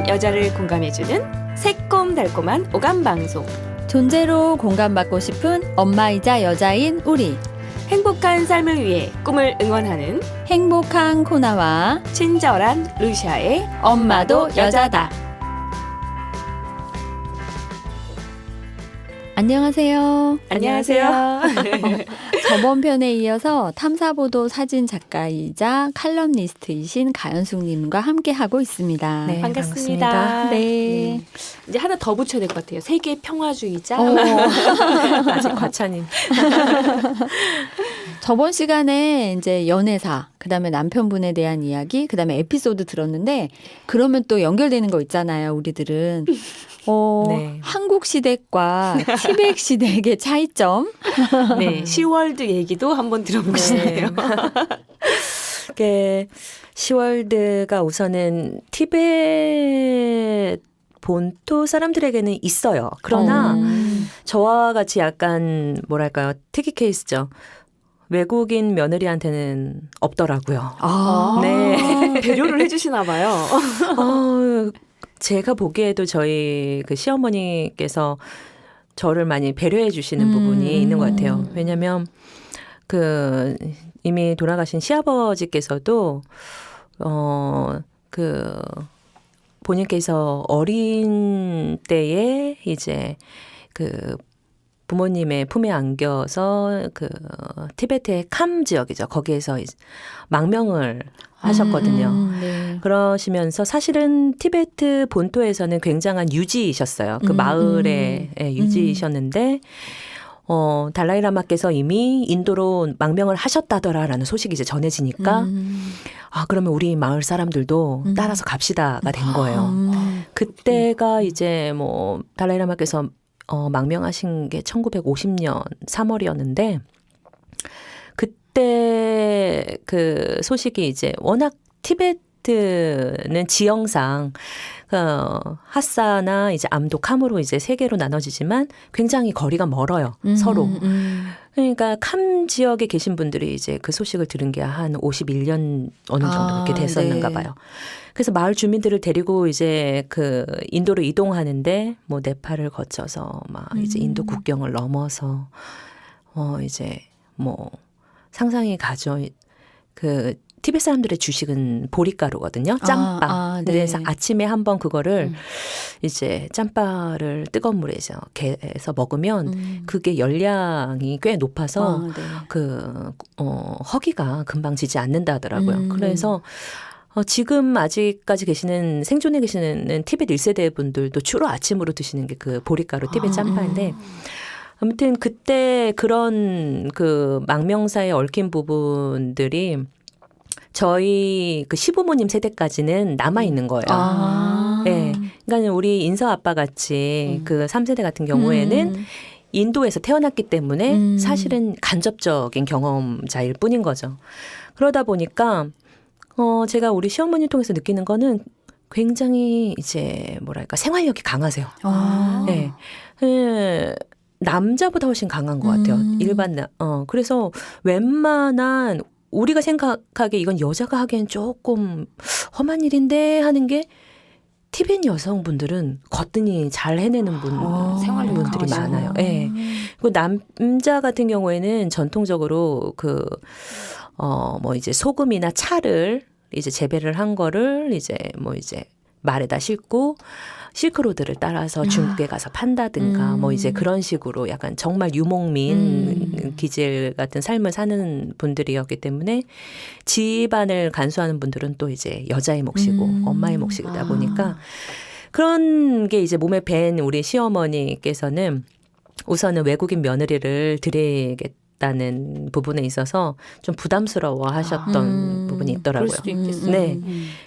모든 여자를 공감해주는 새콤달콤한 오감방송. 존재로 공감받고 싶은 엄마이자 여자인 우리. 행복한 삶을 위해 꿈을 응원하는 행복한 코나와 친절한 루시아의 엄마도 여자다. 안녕하세요. 안녕하세요. 저번 편에 이어서 탐사보도 사진 작가이자 칼럼니스트이신 가연숙님과 함께하고 있습니다. 네, 반갑습니다. 네. 이제 하나 더 붙여야 될 것 같아요. 세계 평화주의자. 아직 과찬님. 저번 시간에 이제 연애사, 그다음에 남편분에 대한 이야기, 그다음에 에피소드 들었는데 그러면 또 연결되는 거 있잖아요, 우리들은. 네. 한국 시댁과 티백 시댁의 차이점. 네, 시월드 얘기도 한번 들어보시네요. 이게 시월드가 우선은 티베트 본토 사람들에게는 있어요. 그러나 저와 같이 약간 뭐랄까요, 특이 케이스죠. 외국인 며느리한테는 없더라고요. 네. 배려를 해주시나 봐요. 제가 보기에도 저희 그 시어머니께서 저를 많이 배려해 주시는 부분이 있는 것 같아요. 왜냐하면 그 이미 돌아가신 시아버지께서도 그 본인께서 어린 때에 이제 그 부모님의 품에 안겨서 그 티베트의 캄 지역이죠. 거기에서 이제 망명을 하셨거든요. 네. 그러시면서 사실은 티베트 본토에서는 굉장한 유지이셨어요. 그 마을의 유지이셨는데 달라이라마께서 이미 인도로 망명을 하셨다더라라는 소식이 이제 전해지니까 그러면 우리 마을 사람들도 따라서 갑시다가 된 거예요. 그때가 이제 뭐 달라이라마께서 망명하신 게 1950년 3월이었는데 그때 그 소식이 이제 워낙 티베트는 지형상 하사나 이제 암도 캄으로 이제 세 개로 나눠지지만 굉장히 거리가 멀어요. 서로. 그러니까 캄 지역에 계신 분들이 이제 그 소식을 들은 게 한 51년 어느 정도 그렇게 됐었는가 봐요. 그래서 마을 주민들을 데리고 이제 그 인도로 이동하는데 뭐 네팔을 거쳐서 막 이제 인도 국경을 넘어서 이제 뭐 상상이 가죠. 그 티베트 사람들의 주식은 보리가루거든요. 짬바. 네. 그래서 아침에 한번 그거를 이제 짬바를 뜨거운 물에 개서 먹으면 그게 열량이 꽤 높아서 허기가 금방 지지 않는다 하더라고요. 그래서 지금 아직까지 계시는 생존해 계시는 티베트 1세대 분들도 주로 아침으로 드시는 게 그 보리가루 티베트 짬바인데 아무튼 그때 그런 그 망명사에 얽힌 부분들이 저희 그 시부모님 세대까지는 남아 있는 거예요. 네. 그러니까 우리 인서 아빠 같이 그 3세대 같은 경우에는 인도에서 태어났기 때문에 사실은 간접적인 경험자일 뿐인 거죠. 그러다 보니까 제가 우리 시어머니 통해서 느끼는 거는 굉장히 이제 뭐랄까 생활력이 강하세요. 네. 남자보다 훨씬 강한 것 같아요. 그래서 웬만한 우리가 생각하기에 이건 여자가 하기엔 조금 험한 일인데 하는 게 티베트 여성분들은 거뜬히 잘 해내는 분들이 많아요. 네. 그리고 남자 같은 경우에는 전통적으로 뭐 이제 소금이나 차를 이제 재배를 한 거를 이제 뭐 이제 말에다 싣고 실크로드를 따라서 중국에 가서 판다든가 뭐 이제 그런 식으로 약간 정말 유목민 기질 같은 삶을 사는 분들이었기 때문에 집안을 간수하는 분들은 또 이제 여자의 몫이고 엄마의 몫이다 보니까 그런 게 이제 몸에 밴 우리 시어머니께서는 우선은 외국인 며느리를 드리겠다는 부분에 있어서 좀 부담스러워 하셨던 부분이 있더라고요. 그럴 수도 있겠어요. 네.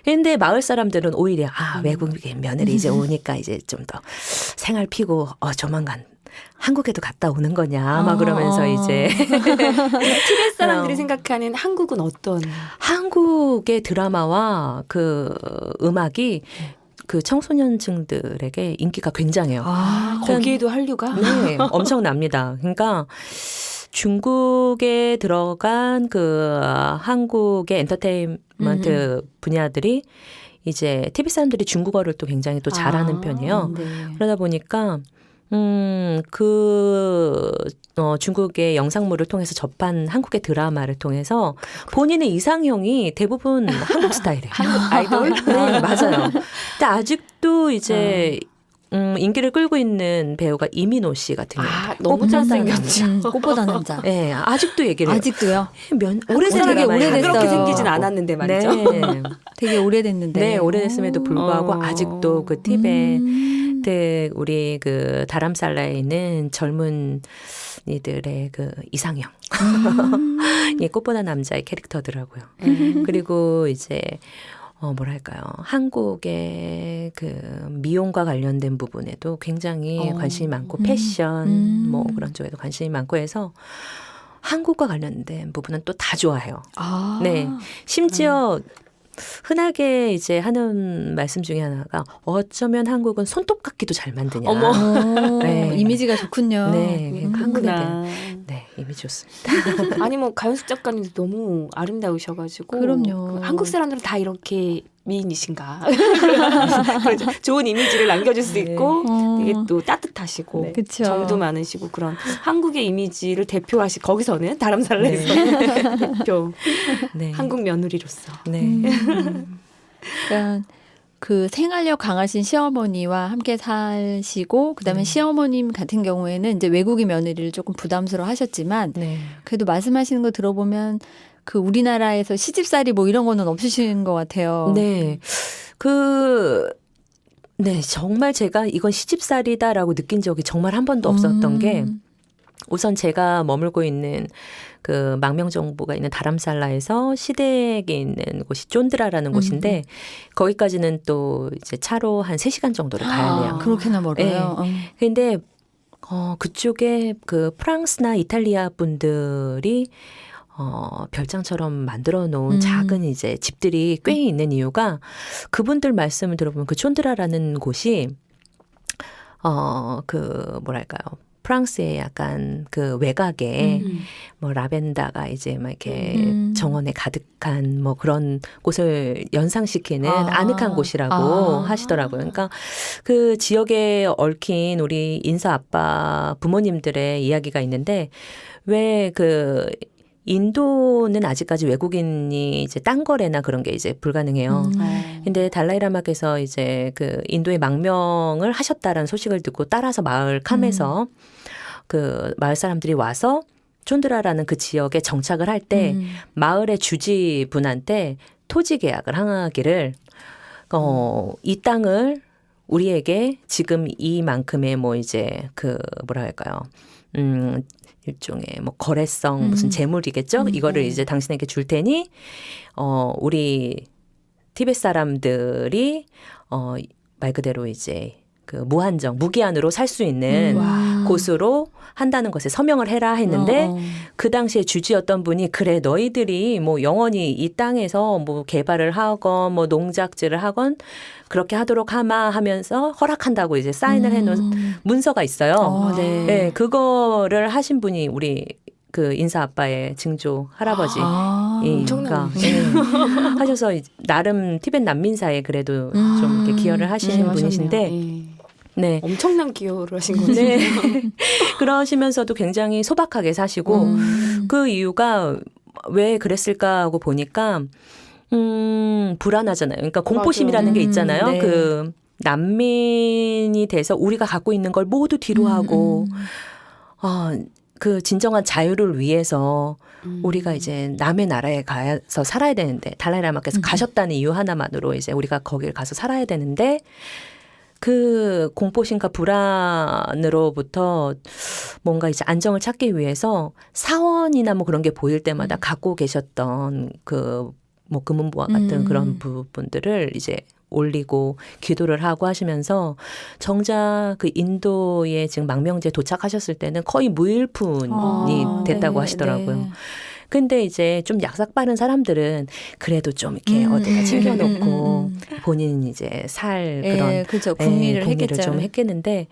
근데 마을 사람들은 오히려 외국인 며느리 이제 오니까 이제 좀 더 생활 피고 조만간 한국에도 갔다 오는 거냐 막 그러면서 이제 티베트 사람들이 생각하는 한국은 어떤? 한국의 드라마와 그 음악이 그 청소년층들에게 인기가 굉장해요. 거기에도 한류가? 네, 엄청납니다. 그러니까 중국에 들어간 그 한국의 엔터테인먼트 분야들이 이제 TV 사람들이 중국어를 또 굉장히 또 잘하는 편이에요. 네. 그러다 보니까 중국의 영상물을 통해서 접한 한국의 드라마를 통해서 본인의 이상형이 대부분 한국 스타일이에요. 한국 아이돌? 네, 맞아요. 근데 아직도 이제 인기를 끌고 있는 배우가 이민호 씨 같은 경우. 아, 너무 잘생겼죠. 꽃보다 남자. 네, 아직도 얘기를 해요. 아직도요? 오래된 되게 드라마예요. 오래됐어요. 그렇게 생기진 않았는데 말이죠. 네. 되게 오래됐는데. 네, 오래됐음에도 불구하고 아직도 그 티벳 우리 그 다람살라에 있는 젊은 이들의 그 이상형. 이 꽃보다 남자의 캐릭터더라고요. 그리고 이제 뭐랄까요. 한국의 그 미용과 관련된 부분에도 굉장히 관심이 많고 패션 뭐 그런 쪽에도 관심이 많고 해서 한국과 관련된 부분은 또 다 좋아해요. 아. 네. 심지어 흔하게 이제 하는 말씀 중에 하나가 어쩌면 한국은 손톱 깎기도 잘 만드냐. 어머. 오, 네. 이미지가 좋군요. 네. 한국에 그렇구나. 대한 네, 이미지 좋습니다. 아니 뭐 가연숙 작가님도 너무 아름다우셔가지고 그럼요. 그 한국 사람들은 다 이렇게 미인이신가? 그렇죠. 좋은 이미지를 남겨줄 수 있고 되게 또 따뜻하시고 네. 그쵸. 정도 많으시고 그런 한국의 이미지를 대표하시 거기서는 다람살라에서 대표 네. 한국 며느리로서 네. 그러니까 그 생활력 강하신 시어머니와 함께 사시고 그다음에 시어머님 같은 경우에는 이제 외국인 며느리를 조금 부담스러워 하셨지만 네. 그래도 말씀하시는 거 들어보면 그 우리나라에서 시집살이 뭐 이런 거는 없으신 것 같아요. 네. 네, 정말 제가 이건 시집살이다라고 느낀 적이 정말 한 번도 없었던 게 우선 제가 머물고 있는 그 망명정부가 있는 다람살라에서 시댁에 있는 곳이 쫀드라라는 곳인데 거기까지는 또 이제 차로 한 3시간 정도를 가야 돼요. 그렇게나 멀어요. 근데 그쪽에 그 프랑스나 이탈리아 분들이 별장처럼 만들어 놓은 작은 이제 집들이 꽤 있는 이유가 그분들 말씀을 들어보면 그 촌드라라는 곳이 그 뭐랄까요. 프랑스의 약간 그 외곽에 뭐 라벤더가 이제 막 이렇게 정원에 가득한 뭐 그런 곳을 연상시키는 아늑한 곳이라고 하시더라고요. 그러니까 그 지역에 얽힌 우리 인사 아빠 부모님들의 이야기가 있는데 왜 그 인도는 아직까지 외국인이 이제 땅 거래나 그런 게 이제 불가능해요. 근데 달라이라마께서 이제 그 인도에 망명을 하셨다라는 소식을 듣고 따라서 마을 캄에서 그 마을 사람들이 와서 촌드라라는 그 지역에 정착을 할 때 마을의 주지 분한테 토지 계약을 하기를 이 땅을 우리에게 지금 이만큼의 뭐 이제 그 뭐라 할까요? 일종의 뭐 거래성 무슨 재물이겠죠? 이거를 이제 당신에게 줄 테니 우리 티벳 사람들이 말 그대로 이제 그 무한정 무기한으로 살 수 있는 곳으로 한다는 것에 서명을 해라 했는데 그 당시에 주지였던 분이 그래 너희들이 뭐 영원히 이 땅에서 뭐 개발을 하건 뭐 농작질을 하건 그렇게 하도록 하마 하면서 허락한다고 이제 사인을 해놓은 문서가 있어요. 네. 네, 그거를 하신 분이 우리 그 인사 아빠의 증조 할아버지. 엄청난 하셔서 나름 티벳 난민사에 그래도 좀 이렇게 기여를 하시는 분이신데, 네. 엄청난 기여를 하신 거죠. 네. 그러시면서도 굉장히 소박하게 사시고 그 이유가 왜 그랬을까 하고 보니까 불안하잖아요. 그러니까 공포심이라는 게 있잖아요. 네. 그 난민이 돼서 우리가 갖고 있는 걸 모두 뒤로 하고 그 진정한 자유를 위해서 우리가 이제 남의 나라에 가서 살아야 되는데 달라이라마께서 가셨다는 이유 하나만으로 이제 우리가 거기를 가서 살아야 되는데 그 공포심과 불안으로부터 뭔가 이제 안정을 찾기 위해서 사원이나 뭐 그런 게 보일 때마다 갖고 계셨던 그 뭐 금은보화 같은 그런 부분들을 이제 올리고 기도를 하고 하시면서 정작 그 인도에 지금 망명지에 도착하셨을 때는 거의 무일푼이 됐다고 하시더라고요. 네. 근데 이제 좀 약삭 빠른 사람들은 그래도 좀 이렇게 어디다 챙겨놓고 본인 이제 살 그런 그렇죠. 국리를 했겠죠. 좀 했겠는데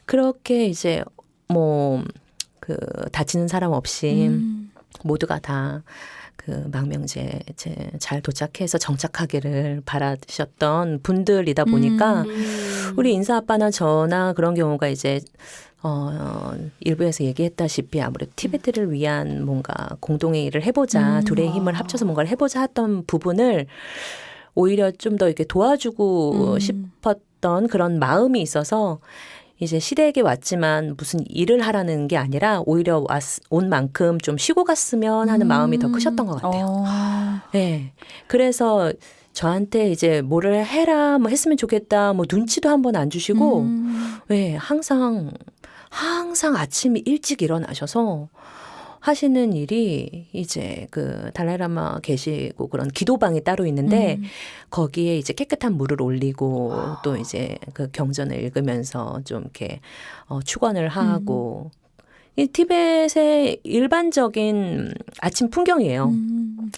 그렇게 이제 뭐 그 다치는 사람 없이 모두가 다 그 망명지에 잘 도착해서 정착하기를 바라셨던 분들이다 보니까 우리 인사 아빠나 저나 그런 경우가 이제 일부에서 얘기했다시피 아무래도 티베트를 위한 뭔가 공동의 일을 해보자, 둘의 힘을 합쳐서 뭔가를 해보자 했던 부분을 오히려 좀 더 이렇게 도와주고 싶었던 그런 마음이 있어서 이제 시댁에 왔지만 무슨 일을 하라는 게 아니라 오히려 온 만큼 좀 쉬고 갔으면 하는 마음이 더 크셨던 것 같아요. 네. 그래서 저한테 이제 뭐를 해라, 뭐 했으면 좋겠다, 뭐 눈치도 한번 안 주시고, 네, 항상 아침 일찍 일어나셔서 하시는 일이 이제 그 달라이라마 계시고 그런 기도방이 따로 있는데 거기에 이제 깨끗한 물을 올리고 또 이제 그 경전을 읽으면서 좀 이렇게 축원을 하고 이 티벳의 일반적인 아침 풍경이에요.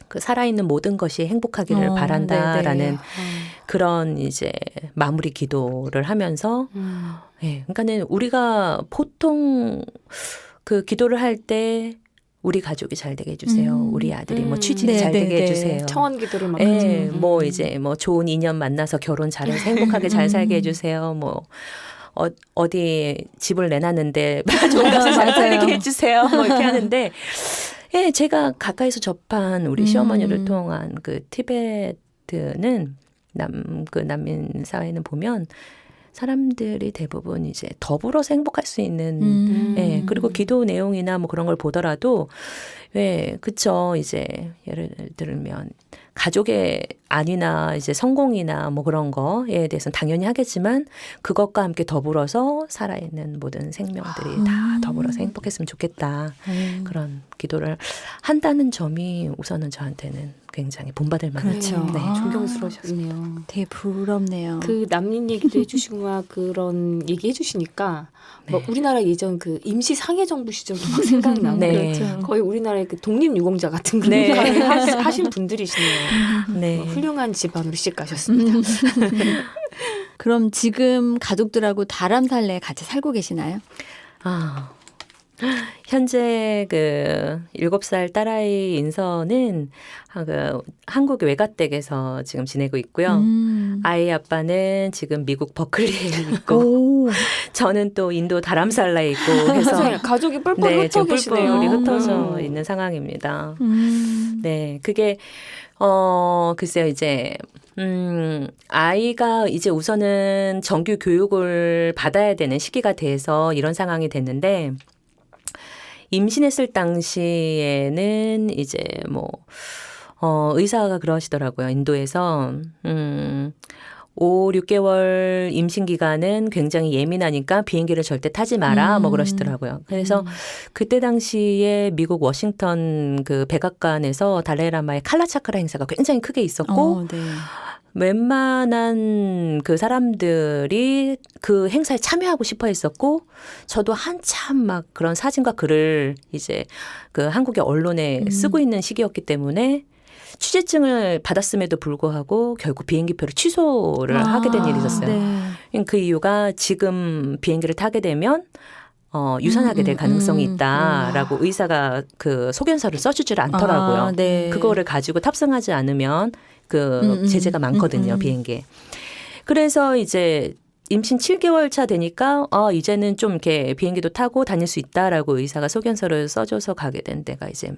그 살아있는 모든 것이 행복하기를 바란다라는 네네. 그런 이제 마무리 기도를 하면서 예, 그러니까는 우리가 보통 그 기도를 할 때 우리 가족이 잘 되게 해주세요. 우리 아들이 뭐 취직이 잘 되게 해주세요. 청원 기도를 막 예, 하죠. 뭐 이제 뭐 좋은 인연 만나서 결혼 잘해서 행복하게 잘 살게 해주세요. 뭐 어디 집을 내놨는데 좋은 곳에 잘 살게 해주세요. 뭐 이렇게 하는데 예, 제가 가까이서 접한 우리 시어머니를 통한 그 티베트는 난민 사회는 보면 사람들이 대부분 이제 더불어서 행복할 수 있는 예, 그리고 기도 내용이나 뭐 그런 걸 보더라도 왜 그쵸 이제 예를 들면 가족의 안위나 이제 성공이나 뭐 그런 거에 대해서는 당연히 하겠지만 그것과 함께 더불어서 살아있는 모든 생명들이 다 더불어서 행복했으면 좋겠다 그런 기도를 한다는 점이 우선은 저한테는 굉장히 본받을 만한 그렇죠. 네. 존경스러우셨네요. 되게 부럽네요. 그 난민 얘기도 해주시고 막 그런 얘기 해주시니까 뭐 우리나라 예전 그 임시 상해 정부 시절도 막 생각나고 네. 그렇죠. 거의 우리나라의 그 독립유공자 같은 그런 네. 역할을 하신 분들이시네요. 네. 훌륭한 집안으로 시집가셨습니다. 그럼 지금 가족들하고 다람살레 같이 살고 계시나요? 아, 현재 그 7살 딸아이 인서는 그 한국 외가댁에서 지금 지내고 있고요. 아이 아빠는 지금 미국 버클리에 있고 오. 저는 또 인도 다람살라에 있고 해서 세상에, 가족이 뿔뿔 네, 흩어 지금 계시네요. 뿔뿔이 흩어져 있는 상황입니다. 네, 그게 글쎄요 이제 아이가 이제 우선은 정규 교육을 받아야 되는 시기가 돼서 이런 상황이 됐는데 임신했을 당시에는 이제 뭐 의사가 그러시더라고요. 인도에서 5, 6개월 임신 기간은 굉장히 예민하니까 비행기를 절대 타지 마라 뭐 그러시더라고요. 그래서 그때 당시에 미국 워싱턴 그 백악관에서 달라이라마의 칼라차크라 행사가 굉장히 크게 있었고 네. 웬만한 그 사람들이 그 행사에 참여하고 싶어 했었고 저도 한참 막 그런 사진과 글을 이제 그 한국의 언론에 쓰고 있는 시기였기 때문에 취재증을 받았음에도 불구하고 결국 비행기표를 취소를 하게 된 일이 있었어요. 네. 그 이유가 지금 비행기를 타게 되면 유산하게 될 가능성이 있다라고 의사가 그 소견서를 써주질 않더라고요. 네. 그거를 가지고 탑승하지 않으면 그 제재가 많거든요, 비행기에. 그래서 이제 임신 7개월 차 되니까 이제는 좀 이렇게 비행기도 타고 다닐 수 있다라고 의사가 소견서를 써줘서 가게 된 데가 이제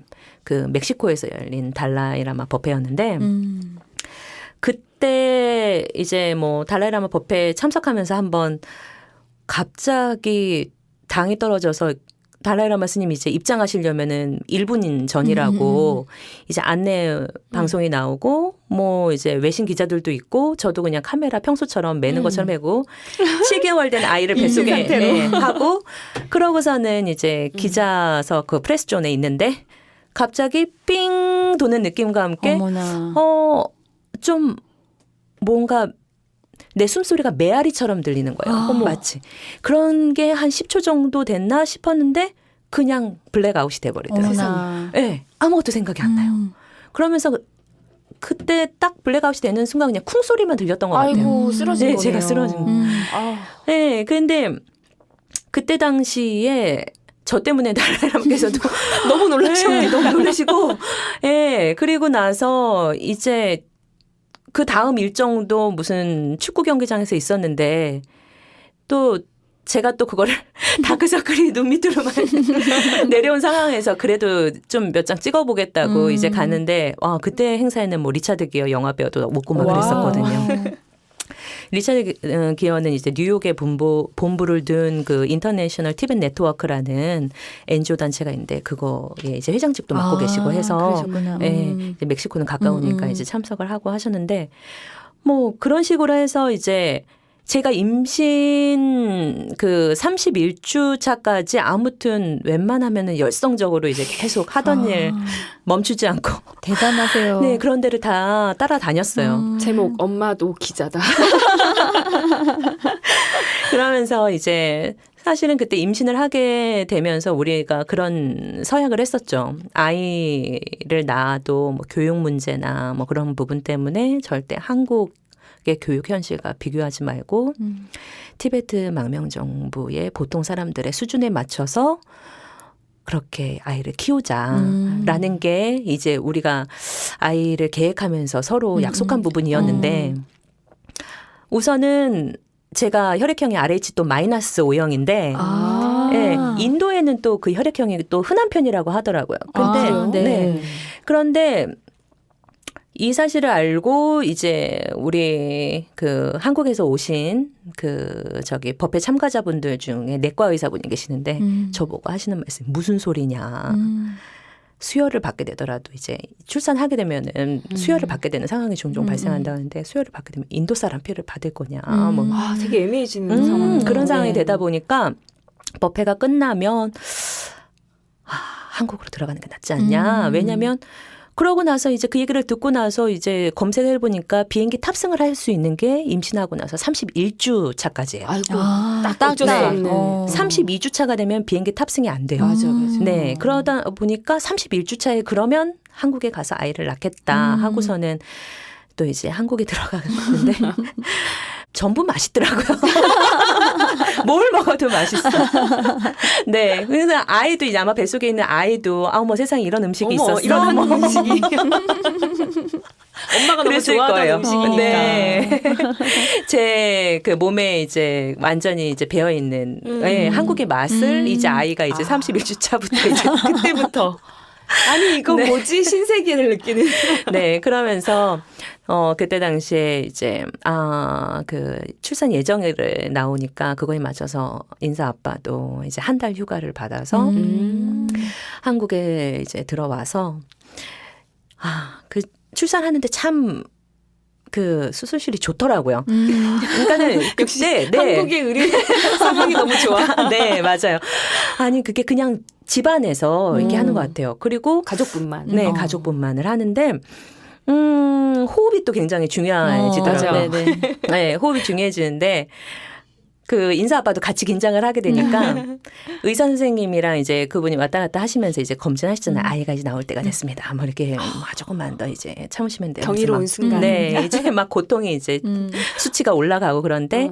그 멕시코에서 열린 달라이라마 법회였는데 그때 이제 뭐 달라이라마 법회에 참석하면서 한번 갑자기 당이 떨어져서 달라이라마 스님이 이제 입장하시려면은 1분 전이라고 이제 안내 방송이 나오고 뭐 이제 외신 기자들도 있고 저도 그냥 카메라 평소처럼 매는 것처럼 매고 7개월 된 아이를 뱃속에 하고 그러고서는 이제 기자석 그 프레스존에 있는데 갑자기 삥 도는 느낌과 함께 어머나. 좀 뭔가 내 숨소리가 메아리처럼 들리는 거예요. 마치. 그런 게 한 10초 정도 됐나 싶었는데 그냥 블랙아웃이 돼버리더라고요. 어머나. 네, 아무것도 생각이 안 나요. 그러면서 그때 딱 블랙아웃이 되는 순간 그냥 쿵 소리만 들렸던 것 같아요. 아이고 쓰러진 네, 거네요. 제가 쓰러진 거. 네, 근데 그때 당시에 저 때문에 달라이라님께서도 너무 놀라시고 네, 너무 놀라시고 예 그리고 나서 이제 그 다음 일정도 무슨 축구 경기장에서 있었는데 또 제가 또 그거를 다크서클이 눈 밑으로만 내려온 상황에서 그래도 좀 몇 장 찍어보겠다고 이제 가는데 와 그때 행사에는 뭐 리차드 기어 영화배우도 오고 막 와. 그랬었거든요. 리차드 기어는 이제 뉴욕에 본부를 둔 그 인터내셔널 티벳 네트워크라는 NGO 단체가 있는데 그거에 이제 회장직도 맡고 계시고 해서 그러셨구나. 예, 이제 멕시코는 가까우니까 이제 참석을 하고 하셨는데 뭐 그런 식으로 해서 이제 제가 임신 그 31주 차까지 아무튼 웬만하면은 열성적으로 이제 계속 하던 일 멈추지 않고 대단하세요. 네 그런 데를 다 따라다녔어요. 제목 엄마도 기자다. 그러면서 이제 사실은 그때 임신을 하게 되면서 우리가 그런 서약을 했었죠. 아이를 낳아도 뭐 교육 문제나 뭐 그런 부분 때문에 절대 한국의 교육 현실과 비교하지 말고 티베트 망명정부의 보통 사람들의 수준에 맞춰서 그렇게 아이를 키우자라는 게 이제 우리가 아이를 계획하면서 서로 약속한 부분이었는데 우선은 제가 혈액형이 RH 또 마이너스 O형인데 예, 인도에는 또 그 혈액형이 또 흔한 편이라고 하더라고요. 근데 네. 그런데 이 사실을 알고 이제 우리 그 한국에서 오신 그 저기 법회 참가자분들 중에 내과 의사분이 계시는데 저보고 하시는 말씀 무슨 소리냐. 수혈을 받게 되더라도 이제 출산하게 되면은 수혈을 받게 되는 상황이 종종 발생한다는데 수혈을 받게 되면 인도 사람 피를 받을 거냐. 뭐 아, 되게 애매해지는 상황. 그런 상황이 네. 되다 보니까 법회가 끝나면 한국으로 들어가는 게 낫지 않냐. 왜냐하면 그러고 나서 이제 그 얘기를 듣고 나서 이제 검색을 해보니까 비행기 탑승을 할 수 있는 게 임신하고 나서 31주 차까지예요. 아이고 딱 딱 어쩔 수 네. 없는. 32주 차가 되면 비행기 탑승이 안 돼요. 맞아, 맞아. 네. 그러다 보니까 31주 차에 그러면 한국에 가서 아이를 낳겠다 하고서는 또 이제 한국에 들어가는데 전부 맛있더라고요. 뭘 먹어도 맛있어. 네. 그래서 아이도 이제 아마 뱃속에 있는 아이도 뭐 세상에 이런 음식이 어머, 있었어. 이런 뭐. 음식이. 엄마가 너무 그랬을 좋아하던 거예요. 음식이니까. 네. 제 그 몸에 이제 완전히 이제 배어 있는 네, 한국의 맛을 이제 아이가 이제 31주 차부터 이제 그때부터 아니 이거 네. 뭐지 신세계를 느끼는. 네, 그러면서 그때 당시에 이제 그 출산 예정일을 나오니까 그거에 맞춰서 인사 아빠도 이제 한 달 휴가를 받아서 한국에 이제 들어와서 그 출산하는데 참 그 수술실이 좋더라고요. 그러니까는 역시 그때 한국의 의료 상황이 너무 좋아. 네, 맞아요. 아니 그게 그냥 집안에서 이렇게 하는 것 같아요. 그리고 가족분만. 네, 가족분만을 하는데 호흡이 또 굉장히 중요해지더라고요. 맞아요. 네네. 네, 호흡이 중요해지는데 그 인사 아빠도 같이 긴장을 하게 되니까 의사 선생님이랑 이제 그분이 왔다 갔다 하시면서 이제 검진하시잖아요. 아이가 이제 나올 때가 됐습니다. 뭐 이렇게 조금만 더 이제 참으시면 돼요. 경이로운 그래서 순간. 네, 이제 막 고통이 이제 수치가 올라가고 그런데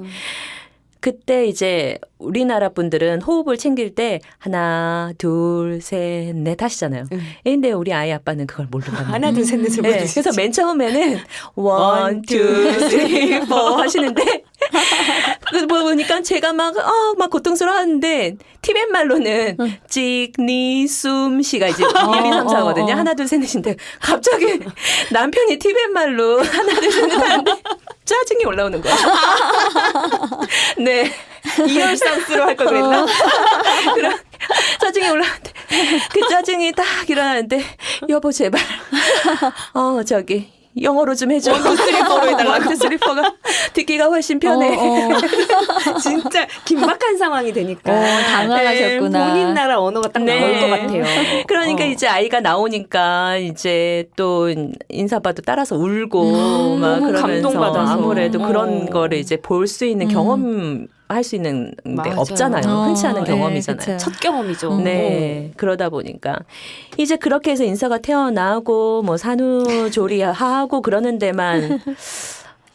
그때 이제 우리나라 분들은 호흡을 챙길 때 하나, 둘, 셋, 넷 하시잖아요. 근데 우리 아이 아빠는 그걸 모른단 말이에요. 하나 둘 셋 넷을 네, 보여주시죠. 그래서 맨 처음에는 원, 투, 쓰리, 포 하시는데 보니까 제가 막 고통스러워하는데 티벳 말로는 찍, 니, 숨, 시가 이제 1, 2, 3, 4거든요. 하나, 둘, 셋, 넷인데 갑자기 남편이 티벳 말로 하나, 둘, 셋, 넷 하는데 짜증이 올라오는 거야. 네. 이열산스로 할 걸 그랬나? 그럼 짜증이 올라오는데 그 짜증이 딱 일어나는데 여보 제발 저기 영어로 좀 해줘. 원투 쓰리 포로 해달라고. 원투 쓰리 포가 듣기가 훨씬 편해. 진짜 긴박한 상황이 되니까. 당황하셨구나. 네, 본인 나라 언어가 딱 네. 나올 것 같아요. 그러니까 이제 아이가 나오니까 이제 또 인사봐도 따라서 울고 막 너무 그러면서 감동받아서. 아무래도 그런 거를 이제 볼 수 있는 경험 할 수 있는 게 맞아요. 없잖아요. 흔치 않은 네, 경험이잖아요. 그쵸. 첫 경험이죠. 네. 그러다 보니까 이제 그렇게 해서 인사가 태어나고 뭐 산후조리하고 그러는 데만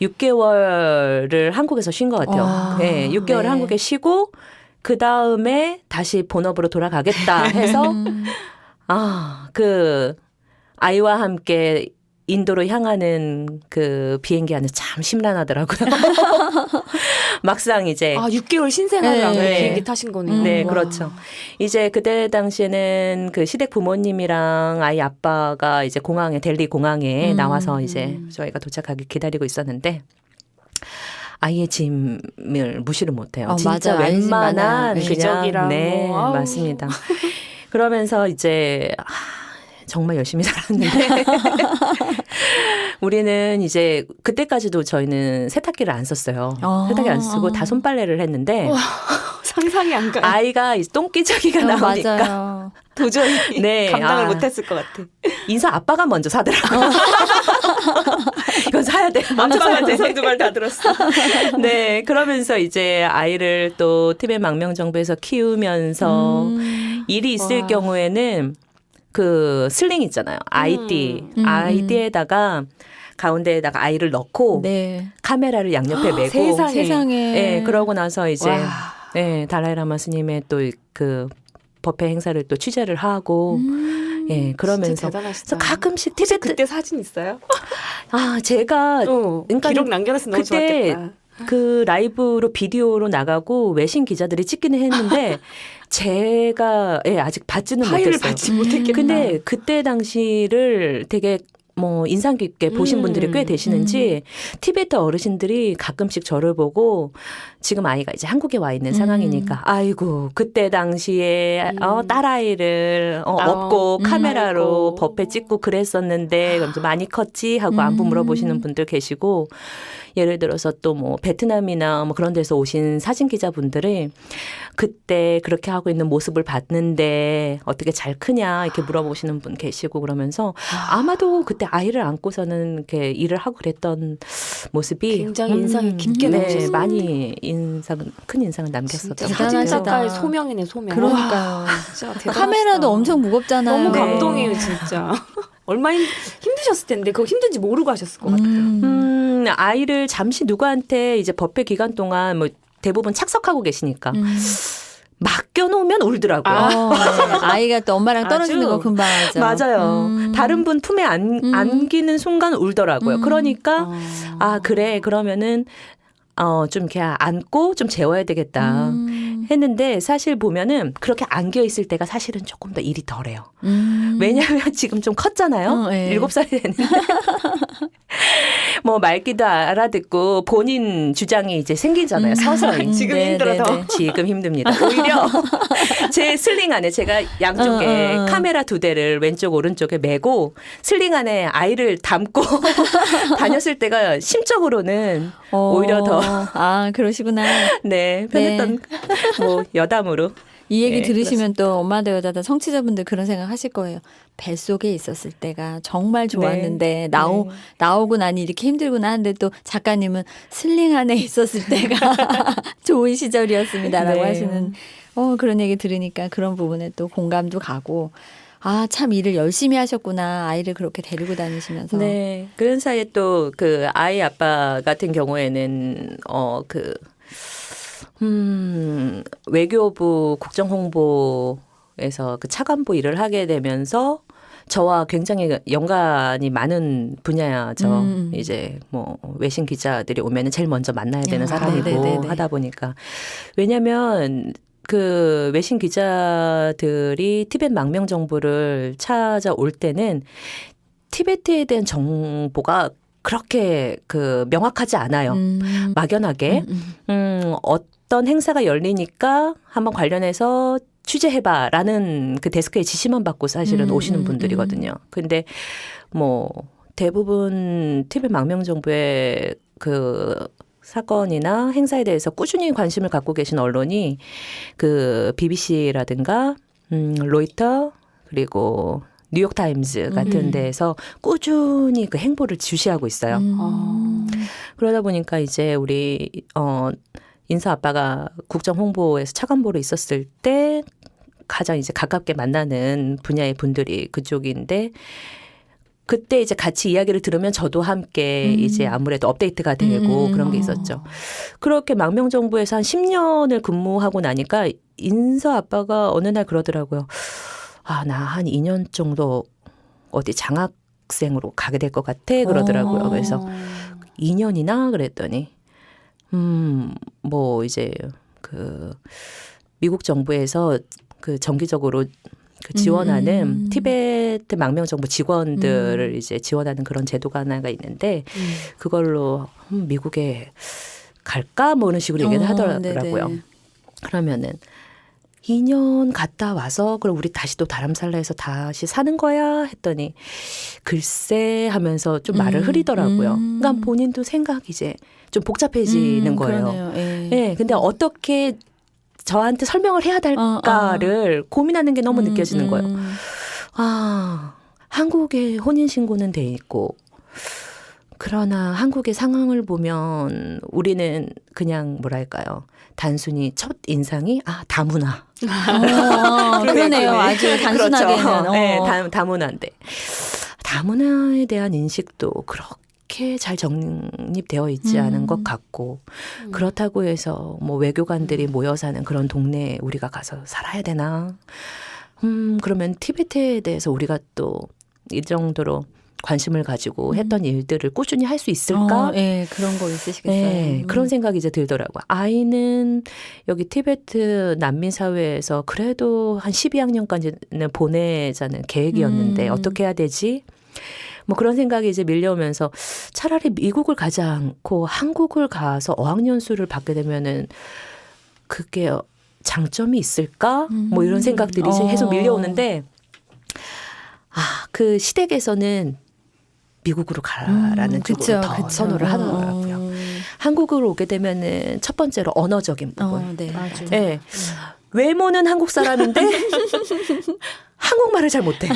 6개월을 한국에서 쉰 것 같아요. 아, 네, 6개월을 네. 한국에 쉬고 그 다음에 다시 본업으로 돌아가겠다 해서 그 아이와 함께 인도로 향하는 그 비행기 안에 참 심란하더라고요. 막상 이제 6개월 신생아를 안고 네. 비행기 타신 거네요. 네, 와. 그렇죠. 이제 그때 당시에는 그 시댁 부모님이랑 아이 아빠가 이제 공항에 델리 공항에 나와서 이제 저희가 도착하기 기다리고 있었는데 아이의 짐을 무시를 못해요. 진짜 맞아요. 아이 짐 웬만한 많아요. 그냥 기저귀랑 네, 뭐, 아우. 맞습니다. 그러면서 이제 정말 열심히 살았는데 우리는 이제 그때까지도 저희는 세탁기를 안 썼어요. 세탁기 안 쓰고 다 손빨래를 했는데 상상이 안 가요. 아이가 이제 똥기저귀가 나오니까 맞아요. 도저히 네, 감당을 못했을 것 같아. 인사 아빠가 먼저 사더라고요. 이건 사야 돼. 아빠가 제 손 두 발 다 들었어. 네, 그러면서 이제 아이를 또 티벳 망명정부에서 키우면서 일이 있을 와. 경우에는 그 슬링 있잖아요. 아이띠. 아이띠에다가 가운데에다가 아이를 넣고 네. 카메라를 양옆에 메고 세상에. 세상에. 네, 그러고 나서 이제 와. 네, 달라이라마 스님의 또 그 법회 행사를 또 취재를 하고 예, 그러면서 진짜 대단하시다. 그래서 가끔씩 혹시 티베트 그때 사진 있어요? 제가 그러니까 기록 남겨놨으면 너무 그때 좋았겠다. 그 라이브로 비디오로 나가고 외신 기자들이 찍기는 했는데 제가 아직 받지는 파일을 못했어요. 받지 못했겠다. 근데 그때 당시를 되게 뭐 인상 깊게 보신 분들이 꽤 되시는지 티베트 어르신들이 가끔씩 저를 보고 지금 아이가 이제 한국에 와 있는 상황이니까 아이고 그때 당시에 딸아이를 업고 카메라로 아이고. 법회 찍고 그랬었는데 그러면서 많이 컸지 하고 안부 물어보시는 분들 계시고 예를 들어서 또 뭐 베트남이나 뭐 그런 데서 오신 사진 기자분들이 그때 그렇게 하고 있는 모습을 봤는데 어떻게 잘 크냐 이렇게 물어보시는 분 계시고 그러면서 아마도 그때 아이를 안고서는 이렇게 일을 하고 그랬던 모습이 굉장히 인상이 깊게 네, 남으셨어요. 많이 큰 인상을 남겼었던 진짜 것 사진 같아요. 작가의 소명이네 소명. 그러니까요. 와, 진짜 대단하시다. 카메라도 엄청 무겁잖아요. 너무 네. 감동이에요 진짜. 얼마나 힘드셨을 텐데 그거 힘든지 모르고 하셨을 것 같아요. 아이를 잠시 누구한테 이제 법회 기간 동안 뭐 대부분 착석하고 계시니까 맡겨놓으면 울더라고요. 네. 아이가 또 엄마랑 떨어지는 아주. 거 금방 하죠. 맞아요. 다른 분 품에 안기는 순간 울더라고요. 그러니까 그래 그러면은 좀 이렇게 안고 좀 재워야 되겠다 했는데 사실 보면은 그렇게 안겨 있을 때가 사실은 조금 더 일이 덜해요. 왜냐하면 지금 좀 컸잖아요. 네. 7살이 됐는데. 뭐 말귀도 알아듣고 본인 주장이 이제 생기잖아요. 서서히. 지금 네, 힘들어 네, 더. 네. 지금 힘듭니다. 오히려 제 슬링 안에 제가 양쪽에 카메라 2대를 왼쪽 오른쪽에 메고 슬링 안에 아이를 담고 다녔을 때가 심적으로는 오히려 더 그러시구나. 네, 편했던 뭐 여담으로. 이 얘기 네, 들으시면 또 엄마도 여자다 청취자분들 그런 생각 하실 거예요. 뱃속에 있었을 때가 정말 좋았는데 나오고 나니 이렇게 힘들구나 하는데 또 작가님은 슬링 안에 있었을 때가 좋은 시절이었습니다라고 네. 하시는 그런 얘기 들으니까 그런 부분에 또 공감도 가고 참 일을 열심히 하셨구나. 아이를 그렇게 데리고 다니시면서. 네. 그런 사이에 또 그 아이 아빠 같은 경우에는 외교부 국정홍보에서 그 차관보 일을 하게 되면서 저와 굉장히 연관이 많은 분야죠. 이제 뭐 외신 기자들이 오면은 제일 먼저 만나야 되는 사람이고 네네네네. 하다 보니까 왜냐하면 그 외신 기자들이 티벳 망명 정부를 찾아올 때는 티베트에 대한 정보가 그렇게 명확하지 않아요. 막연하게 어떤 행사가 열리니까 한번 관련해서 취재해봐라는 그 데스크의 지시만 받고 사실은 오시는 분들이거든요. 근데 뭐 대부분 티벳 망명 정부의 그 사건이나 행사에 대해서 꾸준히 관심을 갖고 계신 언론이 그 BBC라든가 로이터 그리고 뉴욕타임즈 같은 데에서 꾸준히 그 행보를 주시하고 있어요. 그러다 보니까 이제 우리 인사 아빠가 국정 홍보에서 차관보로 있었을 때 가장 이제 가깝게 만나는 분야의 분들이 그쪽인데 그때 이제 같이 이야기를 들으면 저도 함께 이제 아무래도 업데이트가 되고 그런 게 있었죠. 그렇게 망명정부에서 한 10년을 근무하고 나니까 인서 아빠가 어느 날 그러더라고요. 아, 나 한 2년 정도 어디 장학생으로 가게 될 것 같아 그러더라고요. 그래서 2년이나 그랬더니 뭐 이제 그 미국 정부에서 그 정기적으로 그 지원하는 티베트 망명정부 직원들을 이제 지원하는 그런 제도가 하나가 있는데 그걸로 미국에 갈까 뭐 이런 식으로 얘기를 하더라고요. 네네. 그러면은 2년 갔다 와서 그럼 우리 다시 또 다람살라에서 다시 사는 거야 했더니 글쎄 하면서 좀 말을 흐리더라고요. 그러니까 본인도 생각이 이제 좀 복잡해지는 거예요. 그러네요. 예. 네, 근데 어떻게 저한테 설명을 해야 될까를 고민하는 게 너무 느껴지는 거예요. 아, 한국에 혼인신고는 돼 있고 그러나 한국의 상황을 보면 우리는 그냥 뭐랄까요. 단순히 첫 인상이 다문화. 그러네요. 아주 단순하게는. 그렇죠. 네, 다문화인데. 다문화에 대한 인식도 그렇게 잘 정립되어 있지 않은 것 같고 그렇다고 해서 뭐 외교관들이 모여 사는 그런 동네에 우리가 가서 살아야 되나? 그러면 티베트에 대해서 우리가 또 이 정도로 관심을 가지고 했던 일들을 꾸준히 할 수 있을까? 네, 그런 거 있으시겠어요. 네, 그런 생각이 이제 들더라고요. 아이는 여기 티베트 난민 사회에서 그래도 한 12학년까지는 보내자는 계획이었는데 어떻게 해야 되지? 뭐 그런 생각이 이제 밀려오면서 차라리 미국을 가지 않고 한국을 가서 어학연수를 받게 되면은 그게 장점이 있을까? 뭐 이런 생각들이 이제 계속 밀려오는데 그 시댁에서는 미국으로 가라는 쪽으로 더 선호를 하더라고요. 한국으로 오게 되면은 첫 번째로 언어적인 부분. 네. 맞아. 네. 외모는 한국 사람인데 한국말을 잘 못해.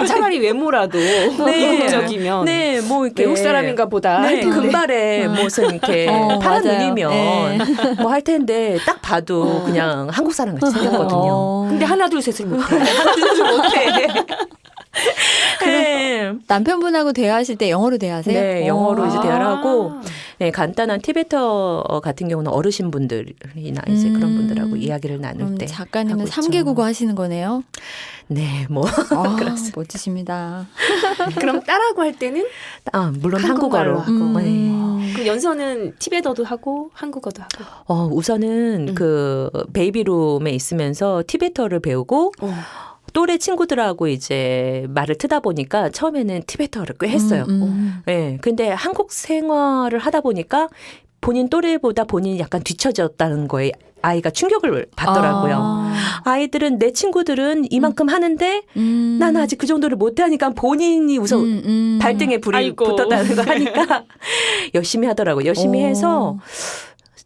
차라리 외모라도 한국적이면 네, 뭐 이렇게 외국 사람인가 보다. 네, 금발에 무슨 이렇게 파란 맞아요. 눈이면 네. 뭐 할 텐데 딱 봐도 그냥 한국 사람 같이 생겼거든요. 근데 하나 둘 셋을 못해. 못해. 네. 남편분하고 대화하실 때 영어로 대화하세요? 네, 영어로 이제 대화를 하고 아. 네, 간단한 티베터 같은 경우는 어르신분들이나 이제 그런 분들하고 이야기를 나눌 그럼 때 작가님은 하고 있죠. 3개 국어 하시는 거네요? 네, 뭐 멋지십니다. 그럼 딸하고 할 때는 물론 한국말로 한국어로 하고. 네. 그 연서는 티베터도 하고 한국어도 하고. 우선은 그 베이비룸에 있으면서 티베터를 배우고 또래 친구들하고 이제 말을 트다 보니까 처음에는 티베터를 꽤 했어요. 네, 근데 한국 생활을 하다 보니까 본인 또래보다 본인이 약간 뒤처졌다는 거에 아이가 충격을 받더라고요. 아이들은 내 친구들은 이만큼 하는데 나는 아직 그 정도를 못하니까 본인이 우선 발등에 불이 아이고. 붙었다는 거 하니까 열심히 하더라고요. 열심히 해서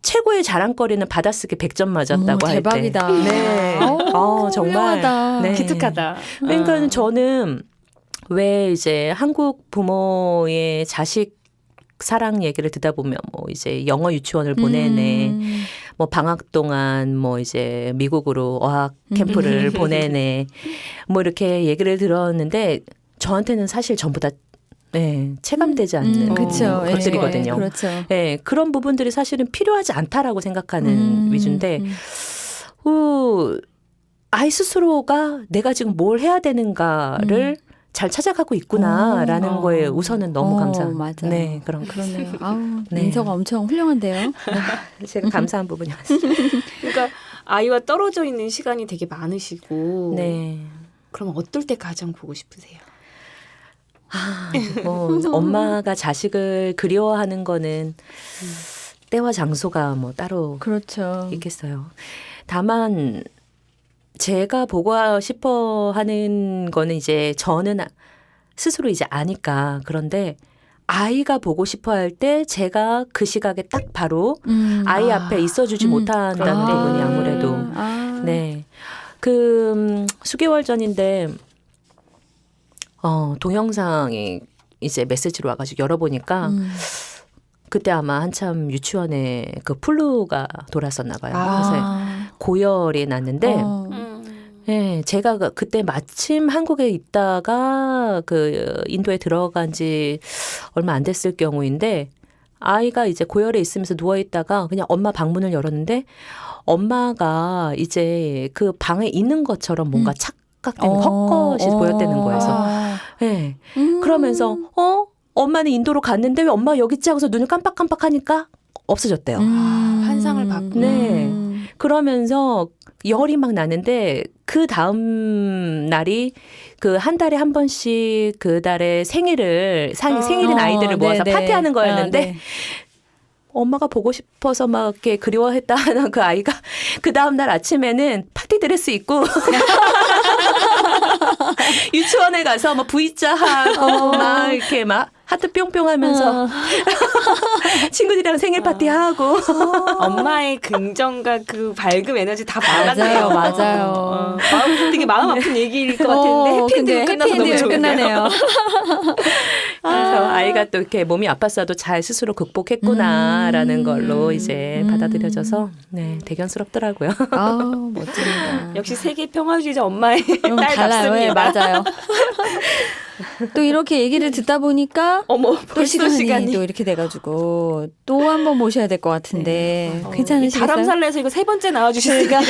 최고의 자랑거리는 받아쓰기 100점 맞았다고 할 때. 대박이다. 네. 정말. 훌륭하다. 네. 기특하다. 그러니까 저는 왜 이제 한국 부모의 자식 사랑 얘기를 듣다 보면 뭐 이제 영어 유치원을 보내네. 뭐 방학 동안 뭐 이제 미국으로 어학 캠프를 보내네. 뭐 이렇게 얘기를 들었는데 저한테는 사실 전부 다 체감되지 않는 그렇죠. 것들이거든요. 그렇죠. 네, 그런 부분들이 사실은 필요하지 않다라고 생각하는 위주인데 아이 스스로가 내가 지금 뭘 해야 되는가를 잘 찾아가고 있구나라는 거에 우선은 너무 감사한. 맞아. 네, 그러네요. 아우, 네. 민서가 엄청 훌륭한데요. 제가 감사한 부분이 많습니다. 그러니까 아이와 떨어져 있는 시간이 되게 많으시고. 네. 그럼 어떨 때 가장 보고 싶으세요? 뭐 엄마가 자식을 그리워하는 거는 때와 장소가 뭐 따로 그렇죠. 있겠어요. 다만 제가 보고 싶어 하는 거는 이제 저는 스스로 이제 아니까 그런데 아이가 보고 싶어 할 때 제가 그 시각에 딱 바로 아이 앞에 있어주지 못한다는 부분이 아무래도 네. 그 수개월 전인데 동영상이 이제 메시지로 와가지고 열어보니까 그때 아마 한참 유치원에 그 플루가 돌았었나 봐요. 그래서 고열이 났는데 예, 제가 그때 마침 한국에 있다가 그 인도에 들어간 지 얼마 안 됐을 경우인데 아이가 이제 고열에 있으면서 누워 있다가 그냥 엄마 방문을 열었는데 엄마가 이제 그 방에 있는 것처럼 뭔가 착각되는 헛것이 보였다는 거예요. 그래서 예. 그러면서 엄마는 인도로 갔는데 왜 엄마 여기 있지 하고서 눈을 깜빡깜빡하니까 없어졌대요. 환상을 받고. 네. 그러면서 열이 막 나는데 그 다음 날이 그 한 달에 한 번씩 그 달에 생일인 아이들을 모아서 네네. 파티하는 거였는데 네. 엄마가 보고 싶어서 막 이렇게 그리워했다 하는 그 아이가 그 다음 날 아침에는 파티 드레스 입고 유치원에 가서 막 V자 하고 막 이렇게 막 하트 뿅뿅 하면서 친구들이랑 생일 파티 하고 엄마의 긍정과 그 밝은 에너지 다 받았네요. 맞아요. 되게 마음 아픈 얘기일 것 같은데 해피엔딩으로 끝나서 너무 좋네요. 끝나네요. 그래서 아이가 또 이렇게 몸이 아팠어도 잘 스스로 극복했구나라는 걸로 이제 받아들여져서 네, 대견스럽더라고요. 멋집니다. 역시 세계 평화주의자 엄마의 달라요. 딸답습니다. 네, 맞아요. 또 이렇게 얘기를 듣다 보니까 어머 또 벌써 시간이 또 이렇게 돼가지고 또 한 번 모셔야 될 것 같은데 괜찮으시겠어요? 바람살래에서 이거 세 번째 나와주시니까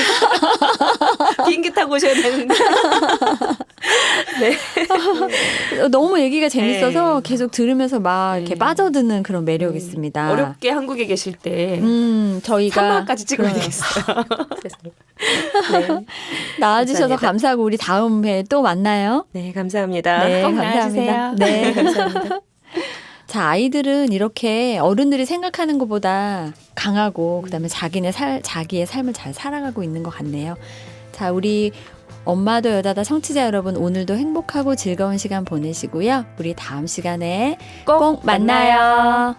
비행기 타고 오셔야 되는데. 너무 얘기가 재밌어서 네. 계속 들으면서 막 이렇게 빠져드는 그런 매력이 있습니다. 어렵게 한국에 계실 때 저희가 3화까지 찍어야 되겠어요. 네. 나와주셔서 감사합니다. 감사하고 우리 다음 회에 또 만나요. 네, 감사합니다. 네, 꼭 감사합니다. 나와주세요. 네, 감사합니다. 자, 아이들은 이렇게 어른들이 생각하는 것보다 강하고 그다음에 자기의 삶을 잘 살아가고 있는 것 같네요. 자, 우리 엄마도 여자다 청취자 여러분 오늘도 행복하고 즐거운 시간 보내시고요. 우리 다음 시간에 꼭 만나요.